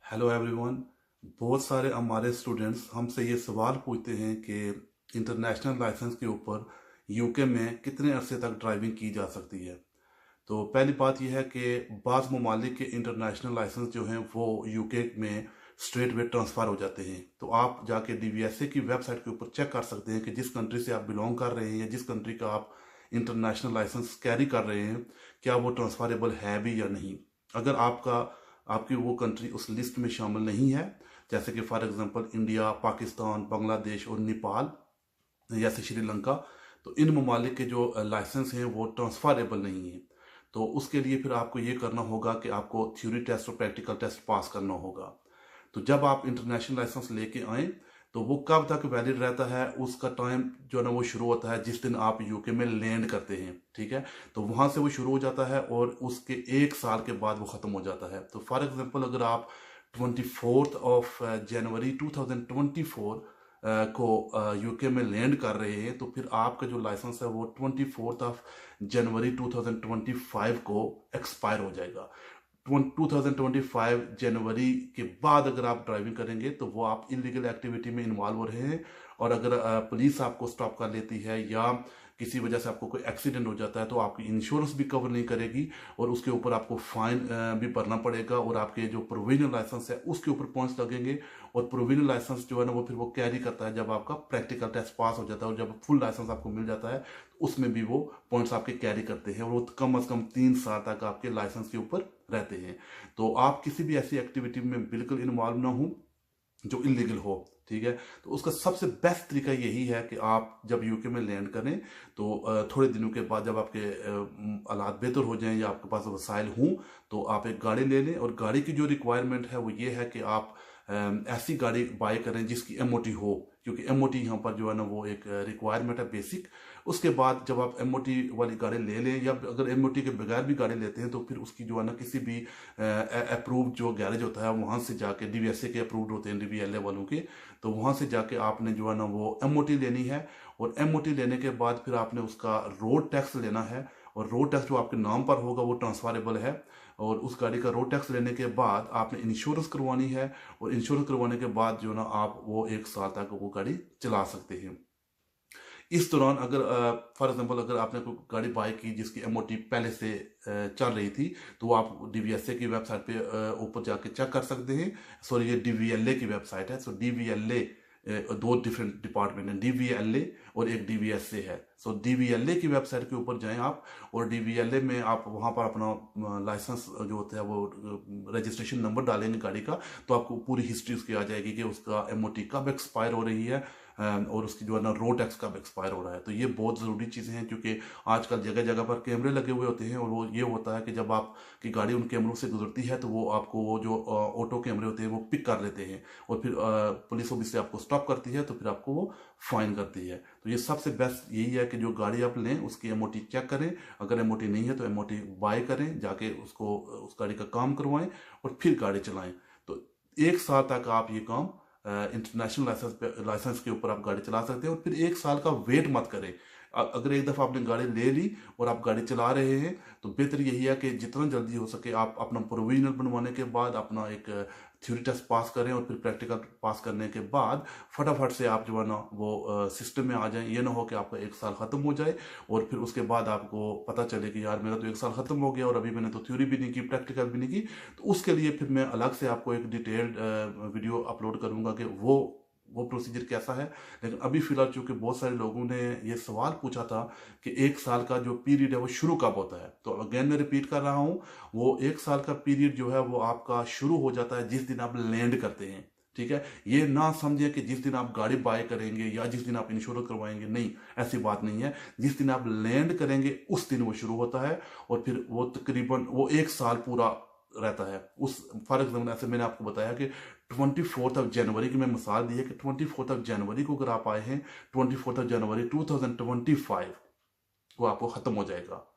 Hello everyone. बहुत सारे हमारे स्टूडेंट्स हमसे ये सवाल पूछते हैं कि इंटरनेशनल लाइसेंस के ऊपर यूके में कितने अरसे तक ड्राइविंग की जा सकती है। तो पहली बात यह है कि बाज़ ममालिक के इंटरनेशनल लाइसेंस जो हैं वो यूके में स्ट्रेट वे ट्रांसफ़र हो जाते हैं। तो आप जाके डीवीएसए की वेबसाइट के ऊपर चेक कर सकते हैं कि जिस कंट्री से आप बिलोंग कर रहे हैं या जिस कंट्री का आप इंटरनेशनल लाइसेंस कैरी कर रहे हैं, क्या वो ट्रांसफरेबल है भी या नहीं। अगर आपकी वो कंट्री उस लिस्ट में शामिल नहीं है, जैसे कि for example India, Pakistan, Bangladesh और नेपाल या श्रीलंका, तो इन ममालिक के जो लाइसेंस हैं वो ट्रांसफरेबल नहीं है। तो उसके लिए फिर आपको ये करना होगा कि आपको थ्योरी टेस्ट और प्रैक्टिकल टेस्ट पास करना होगा। तो जब आप इंटरनेशनल लाइसेंस लेके आए तो वो कब तक वैलिड रहता है, उसका टाइम जो है ना वो शुरू होता है जिस दिन आप यूके में लैंड करते हैं। ठीक है, तो वहां से वो शुरू हो जाता है और उसके 1 साल के बाद वो ख़त्म हो जाता है। तो फॉर एग्जांपल अगर आप 24 जनवरी 2024 को यूके में लैंड कर रहे हैं, तो फिर आपका जो लाइसेंस है वो 24 जनवरी 2025 को एक्सपायर हो जाएगा। 2025 जनवरी के बाद अगर आप ड्राइविंग करेंगे तो वो आप इलीगल एक्टिविटी में इन्वॉल्व हो रहे हैं। और अगर पुलिस आपको स्टॉप कर लेती है या किसी वजह से आपको कोई एक्सीडेंट हो जाता है तो आपकी इंश्योरेंस भी कवर नहीं करेगी और उसके ऊपर आपको फाइन भी भरना पड़ेगा और आपके जो प्रोविजनल लाइसेंस है उसके ऊपर पॉइंट्स लगेंगे। और प्रोविजनल लाइसेंस जो है ना वो फिर वो कैरी करता है जब आपका प्रैक्टिकल टेस्ट पास हो जाता है, और जब फुल लाइसेंस आपको मिल जाता है तो उसमें भी वो पॉइंट्स आपके कैरी करते हैं और वो कम से कम 3 साल तक आपके लाइसेंस के ऊपर रहते हैं। तो आप किसी भी ऐसी एक्टिविटी में बिल्कुल इन्वॉल्व ना हो जो इलीगल हो। ठीक है, तो उसका सबसे बेस्ट तरीका यही है कि आप जब यूके में लैंड करें तो थोड़े दिनों के बाद जब आपके हालात बेहतर हो जाएं या आपके पास वसाइल हों तो आप एक गाड़ी ले लें। और गाड़ी की जो रिक्वायरमेंट है वो ये है कि आप ऐसी गाड़ी बाय करें जिसकी एमओटी हो, क्योंकि एमओटी यहाँ पर जो है ना वो एक रिक्वायरमेंट है बेसिक। उसके बाद जब आप एमओटी वाली गाड़ी ले लें या अगर एमओटी के बगैर भी गाड़ी लेते हैं तो फिर उसकी जो है ना किसी भी अप्रूव्ड जो गैरेज होता है वहां से जाके, डीवीएसए के अप्रूव्ड होते हैं डीवीएलए वालों के, तो वहां से जाके आपने जो है ना वो एमओटी लेनी है। और एमओटी लेने के बाद फिर आपने उसका रोड टैक्स लेना है और रोड टैक्स जो आपके नाम पर होगा वो ट्रांसफरेबल है। और उस गाड़ी का रोड टैक्स लेने के बाद आपने इंश्योरेंस करवानी है और इंश्योरेंस करवाने के बाद जो ना आप वो 1 साल तक वो गाड़ी चला सकते हैं। इस दौरान अगर फॉर एग्जांपल अगर आपने कोई गाड़ी बाय की जिसकी एमओटी पहले से चल रही थी तो आप डीवीएसए की वेबसाइट पे ऊपर जाके चेक कर सकते हैं। सॉरी, ये डीवीएलए की वेबसाइट है। सो डीवीएलए दो डिफरेंट डिपार्टमेंट है, डीवीएलए और एक डीवीएसए है। सो डीवीएलए की वेबसाइट के ऊपर जाएं आप और डीवीएलए में आप वहां पर अपना लाइसेंस जो होता है वो रजिस्ट्रेशन नंबर डालेंगे गाड़ी का, तो आपको पूरी हिस्ट्री उसकी आ जाएगी कि उसका एमओटी कब एक्सपायर हो रही है और उसकी जो है ना रोड टैक्स कब एक्सपायर हो रहा है। तो ये बहुत ज़रूरी चीज़ें हैं क्योंकि आजकल जगह जगह पर कैमरे लगे हुए होते हैं और वो ये होता है कि जब आपकी गाड़ी उन कैमरों से गुजरती है तो वो आपको वो जो ऑटो कैमरे होते हैं वो पिक कर लेते हैं और फिर पुलिस ऑफिस से आपको स्टॉप करती है तो फिर आपको वो फाइन करती है। तो ये सबसे बेस्ट यही है कि जो गाड़ी आप लें उसकी एमओटी चेक करें, अगर एमओटी नहीं है तो एमओटी बाय करें, जाके उसको उस गाड़ी का काम करवाएं और फिर गाड़ी चलाएं। तो 1 साल तक आप ये काम इंटरनेशनल लाइसेंस के ऊपर आप गाड़ी चला सकते हैं और फिर 1 साल का वेट मत करें। अगर एक दफ़ा आपने गाड़ी ले ली और आप गाड़ी चला रहे हैं तो बेहतर यही है कि जितना जल्दी हो सके आप अपना प्रोविजनल बनवाने के बाद अपना एक थ्योरी टेस्ट पास करें और फिर प्रैक्टिकल पास करने के बाद फटाफट से आप जो है ना वो सिस्टम में आ जाएं। ये ना हो कि आपका 1 साल ख़त्म हो जाए और फिर उसके बाद आपको पता चले कि यार मेरा तो 1 साल ख़त्म हो गया और अभी मैंने तो थ्योरी भी नहीं की, प्रैक्टिकल भी नहीं की। तो उसके लिए फिर मैं अलग से आपको एक डिटेल्ड वीडियो अपलोड करूंगा कि वो प्रोसीजर कैसा है। लेकिन अभी फिलहाल चूंकि बहुत सारे लोगों ने ये सवाल पूछा था कि 1 साल का जो पीरियड है वो शुरू कब होता है, तो अगेन मैं रिपीट कर रहा हूँ, वो 1 साल का पीरियड जो है वो आपका शुरू हो जाता है जिस दिन आप लैंड करते हैं। ठीक है, ये ना समझे कि जिस दिन आप गाड़ी बाय करेंगे या जिस दिन आप इंश्योरेंस करवाएंगे, नहीं, ऐसी बात नहीं है। जिस दिन आप लैंड करेंगे उस दिन वो शुरू होता है और फिर वो तकरीबन वो 1 साल पूरा रहता है। उस फॉर एग्जाम्पल ऐसे मैंने आपको बताया कि 24 जनवरी की मैं मिसाल दी है कि 24 जनवरी को अगर आप आए हैं, 24 जनवरी 2025 को आपको खत्म हो जाएगा।